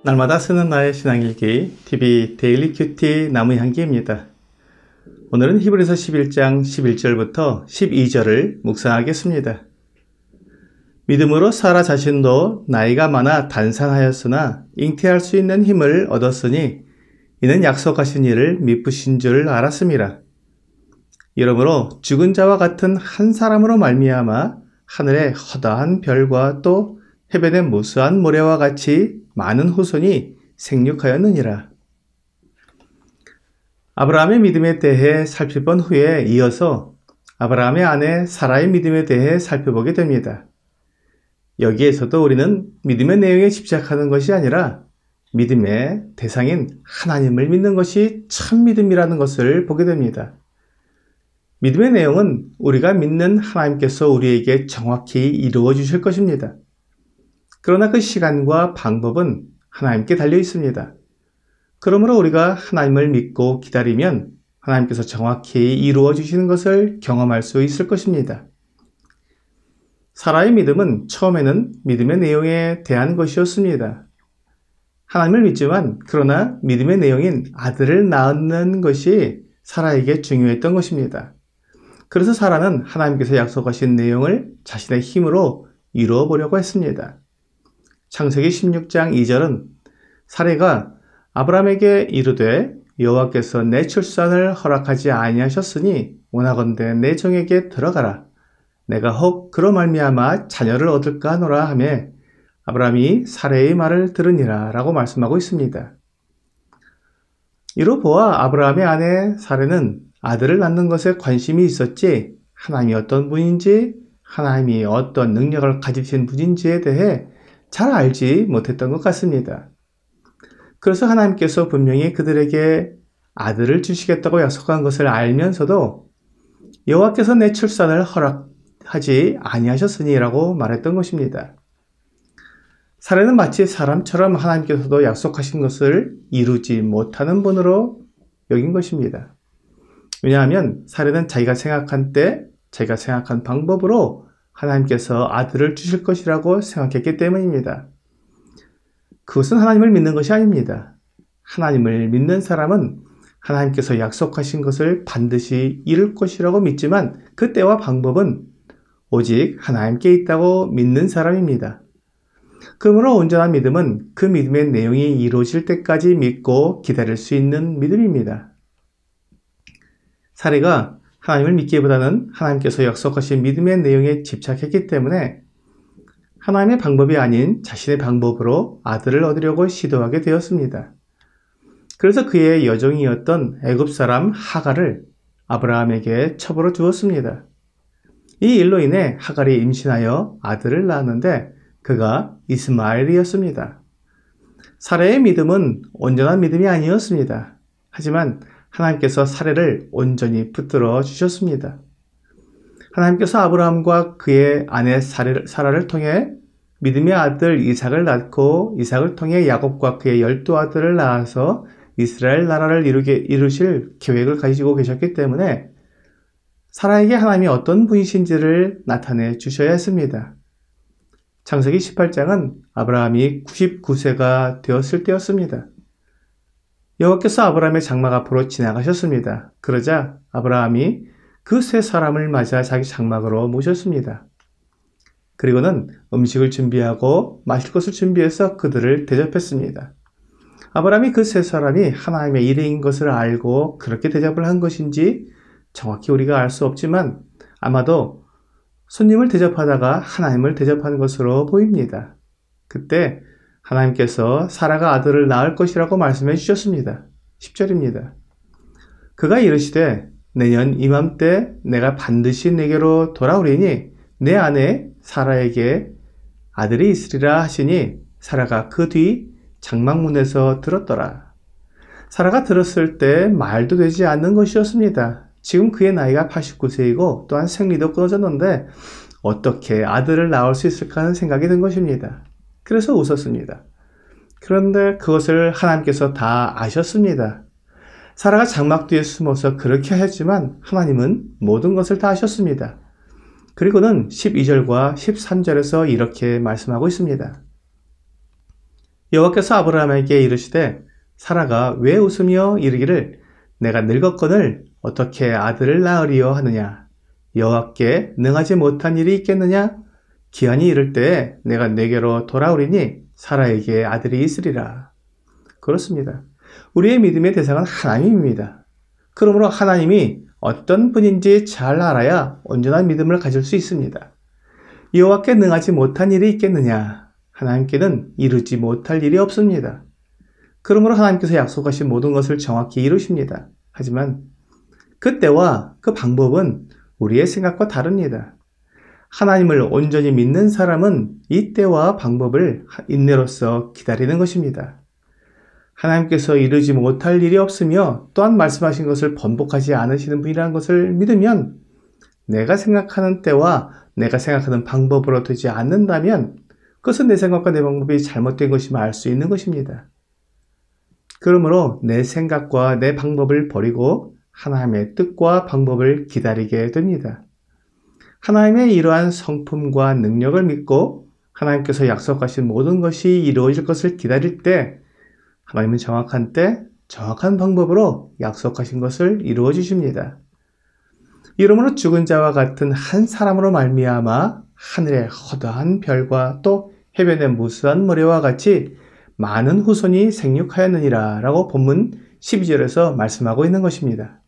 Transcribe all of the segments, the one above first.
날마다 쓰는 나의 신앙일기 TV 데일리 큐티 나무향기입니다. 오늘은 히브리서 11장 11절부터 12절을 묵상하겠습니다. 믿음으로 사라 자신도 나이가 많아 단산하였으나 잉태할 수 있는 힘을 얻었으니 이는 약속하신 이를 미쁘신 줄 알았음이라. 이러므로 죽은 자와 같은 한 사람으로 말미암아 하늘의 허다한 별과 또 해변의 무수한 모래와 같이 많은 후손이 생육하였느니라. 아브라함의 믿음에 대해 살펴본 후에 이어서 아브라함의 아내 사라의 믿음에 대해 살펴보게 됩니다. 여기에서도 우리는 믿음의 내용에 집착하는 것이 아니라 믿음의 대상인 하나님을 믿는 것이 참 믿음이라는 것을 보게 됩니다. 믿음의 내용은 우리가 믿는 하나님께서 우리에게 정확히 이루어 주실 것입니다. 그러나 그 시간과 방법은 하나님께 달려 있습니다. 그러므로 우리가 하나님을 믿고 기다리면 하나님께서 정확히 이루어 주시는 것을 경험할 수 있을 것입니다. 사라의 믿음은 처음에는 믿음의 내용에 대한 것이었습니다. 하나님을 믿지만 그러나 믿음의 내용인 아들을 낳는 것이 사라에게 중요했던 것입니다. 그래서 사라는 하나님께서 약속하신 내용을 자신의 힘으로 이루어 보려고 했습니다. 창세기 16장 2절은 사라가 아브라함에게 이르되 여호와께서 내 출산을 허락하지 아니하셨으니 원하건대 내 정에게 들어가라. 내가 혹 그로 말미암아 자녀를 얻을까 하노라 하며 아브라함이 사라의 말을 들으니라 라고 말씀하고 있습니다. 이로 보아 아브라함의 아내 사라는 아들을 낳는 것에 관심이 있었지 하나님이 어떤 분인지 하나님이 어떤 능력을 가지신 분인지에 대해 잘 알지 못했던 것 같습니다. 그래서 하나님께서 분명히 그들에게 아들을 주시겠다고 약속한 것을 알면서도 여호와께서 내 출산을 허락하지 아니하셨으니 라고 말했던 것입니다. 사라는 마치 사람처럼 하나님께서도 약속하신 것을 이루지 못하는 분으로 여긴 것입니다. 왜냐하면 사라는 자기가 생각한 때, 자기가 생각한 방법으로 하나님께서 아들을 주실 것이라고 생각했기 때문입니다. 그것은 하나님을 믿는 것이 아닙니다. 하나님을 믿는 사람은 하나님께서 약속하신 것을 반드시 이룰 것이라고 믿지만 그 때와 방법은 오직 하나님께 있다고 믿는 사람입니다. 그러므로 온전한 믿음은 그 믿음의 내용이 이루어질 때까지 믿고 기다릴 수 있는 믿음입니다. 사라가 하나님을 믿기보다는 하나님께서 약속하신 믿음의 내용에 집착했기 때문에 하나님의 방법이 아닌 자신의 방법으로 아들을 얻으려고 시도하게 되었습니다. 그래서 그의 여종이었던 애굽 사람 하갈을 아브라함에게 첩으로 주었습니다. 이 일로 인해 하갈이 임신하여 아들을 낳았는데 그가 이스마엘이었습니다. 사라의 믿음은 온전한 믿음이 아니었습니다. 하지만 하나님께서 사라를 온전히 붙들어 주셨습니다. 하나님께서 아브라함과 그의 아내 사라를 통해 믿음의 아들 이삭을 낳고 이삭을 통해 야곱과 그의 12아들을 낳아서 이스라엘 나라를 이루실 계획을 가지고 계셨기 때문에 사라에게 하나님이 어떤 분이신지를 나타내 주셔야 했습니다. 창세기 18장은 아브라함이 99세가 되었을 때였습니다. 여호와께서 아브라함의 장막 앞으로 지나가셨습니다. 그러자 아브라함이 그 세 사람을 맞아 자기 장막으로 모셨습니다. 그리고는 음식을 준비하고 마실 것을 준비해서 그들을 대접했습니다. 아브라함이 그 세 사람이 하나님의 일행인 것을 알고 그렇게 대접을 한 것인지 정확히 우리가 알 수 없지만 아마도 손님을 대접하다가 하나님을 대접한 것으로 보입니다. 그때 하나님께서 사라가 아들을 낳을 것이라고 말씀해 주셨습니다. 10절입니다. 그가 이르시되 내년 이맘때 내가 반드시 내게로 돌아오리니 내 아내 사라에게 아들이 있으리라 하시니 사라가 그 뒤 장막문에서 들었더라. 사라가 들었을 때 말도 되지 않는 것이었습니다. 지금 그의 나이가 89세이고 또한 생리도 끊어졌는데 어떻게 아들을 낳을 수 있을까 하는 생각이 든 것입니다. 그래서 웃었습니다. 그런데 그것을 하나님께서 다 아셨습니다. 사라가 장막 뒤에 숨어서 그렇게 하였지만 하나님은 모든 것을 다 아셨습니다. 그리고는 12절과 13절에서 이렇게 말씀하고 있습니다. 여호와께서 아브라함에게 이르시되 사라가 왜 웃으며 이르기를 내가 늙었거늘 어떻게 아들을 낳으리요 하느냐. 여호와께 능하지 못한 일이 있겠느냐. 기한이 이를 때에 내가 내게로 돌아오리니 사라에게 아들이 있으리라. 그렇습니다. 우리의 믿음의 대상은 하나님입니다. 그러므로 하나님이 어떤 분인지 잘 알아야 온전한 믿음을 가질 수 있습니다. 여호와께 능하지 못한 일이 있겠느냐. 하나님께는 이루지 못할 일이 없습니다. 그러므로 하나님께서 약속하신 모든 것을 정확히 이루십니다. 하지만 그 때와 그 방법은 우리의 생각과 다릅니다. 하나님을 온전히 믿는 사람은 이 때와 방법을 인내로써 기다리는 것입니다. 하나님께서 이루지 못할 일이 없으며 또한 말씀하신 것을 번복하지 않으시는 분이라는 것을 믿으면 내가 생각하는 때와 내가 생각하는 방법으로 되지 않는다면 그것은 내 생각과 내 방법이 잘못된 것임을 알 수 있는 것입니다. 그러므로 내 생각과 내 방법을 버리고 하나님의 뜻과 방법을 기다리게 됩니다. 하나님의 이러한 성품과 능력을 믿고 하나님께서 약속하신 모든 것이 이루어질 것을 기다릴 때 하나님은 정확한 때, 정확한 방법으로 약속하신 것을 이루어 주십니다. 이러므로 죽은 자와 같은 한 사람으로 말미암아 하늘의 허다한 별과 또 해변의 무수한 모래와 같이 많은 후손이 생육하였느니라 라고 본문 12절에서 말씀하고 있는 것입니다.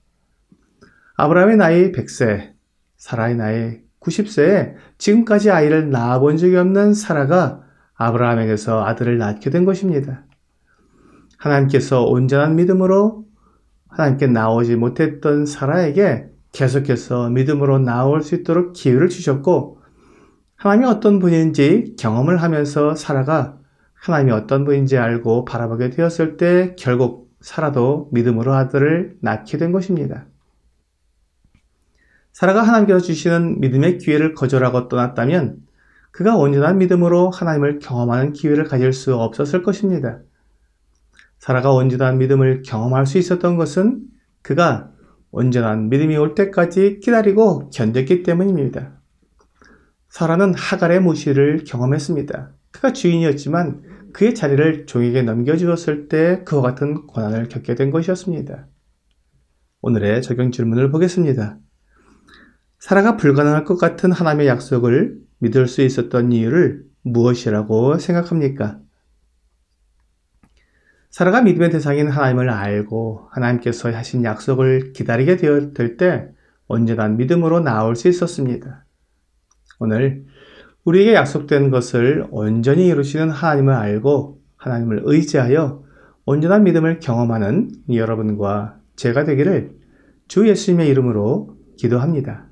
아브라함의 나이 100세, 사라의 나이 90세에 지금까지 아이를 낳아본 적이 없는 사라가 아브라함에게서 아들을 낳게 된 것입니다. 하나님께서 온전한 믿음으로 하나님께 나오지 못했던 사라에게 계속해서 믿음으로 나올 수 있도록 기회를 주셨고 하나님이 어떤 분인지 경험을 하면서 사라가 하나님이 어떤 분인지 알고 바라보게 되었을 때 결국 사라도 믿음으로 아들을 낳게 된 것입니다. 사라가 하나님께서 주시는 믿음의 기회를 거절하고 떠났다면 그가 온전한 믿음으로 하나님을 경험하는 기회를 가질 수 없었을 것입니다. 사라가 온전한 믿음을 경험할 수 있었던 것은 그가 온전한 믿음이 올 때까지 기다리고 견뎠기 때문입니다. 사라는 하갈의 무시를 경험했습니다. 그가 주인이었지만 그의 자리를 종에게 넘겨주었을 때 그와 같은 고난을 겪게 된 것이었습니다. 오늘의 적용 질문을 보겠습니다. 사라가 불가능할 것 같은 하나님의 약속을 믿을 수 있었던 이유를 무엇이라고 생각합니까? 사라가 믿음의 대상인 하나님을 알고 하나님께서 하신 약속을 기다리게 될 때 온전한 믿음으로 나올 수 있었습니다. 오늘 우리에게 약속된 것을 온전히 이루시는 하나님을 알고 하나님을 의지하여 온전한 믿음을 경험하는 여러분과 제가 되기를 주 예수님의 이름으로 기도합니다.